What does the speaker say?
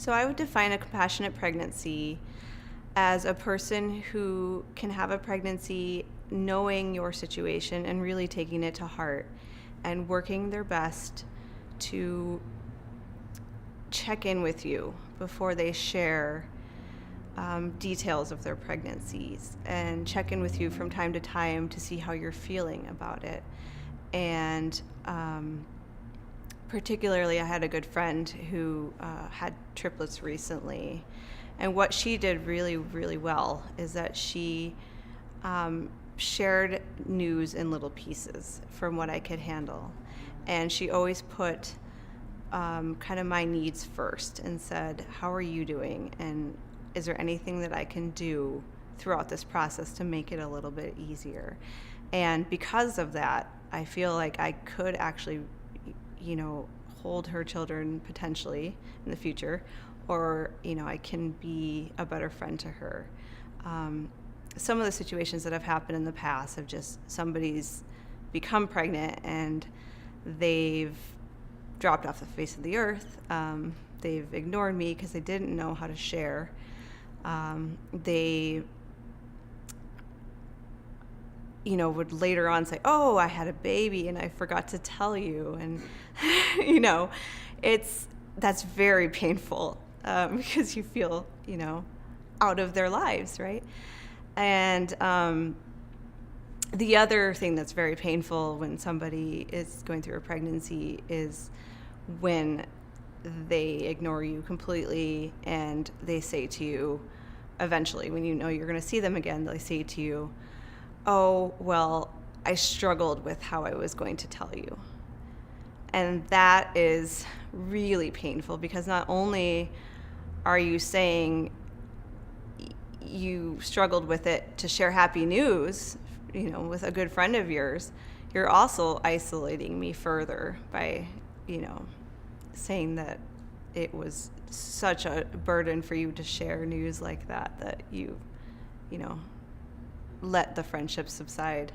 So I would define a compassionate pregnancy as a person who can have a pregnancy knowing your situation and really taking it to heart and working their best to check in with you before they share details of their pregnancies, and check in with you from time to time to see how you're feeling about it. And particularly, I had a good friend who had triplets recently, and what she did really, really well is that she shared news in little pieces from what I could handle. And she always put kind of my needs first and said, how are you doing? And is there anything that I can do throughout this process to make it a little bit easier? And because of that, I feel like I could actually, hold her children potentially in the future, or, I can be a better friend to her. Some of the situations that have happened in the past have just somebody's become pregnant and they've dropped off the face of the earth. They've ignored me because they didn't know how to share. They would later on say, oh, I had a baby and I forgot to tell you. And, that's very painful because you feel, out of their lives, right? And the other thing that's very painful when somebody is going through a pregnancy is when they ignore you completely and they say to you, eventually, when you know you're going to see them again, they say to you, oh, well, I struggled with how I was going to tell you. And that is really painful because not only are you saying you struggled with it to share happy news, with a good friend of yours, you're also isolating me further by, saying that it was such a burden for you to share news like that you let the friendship subside.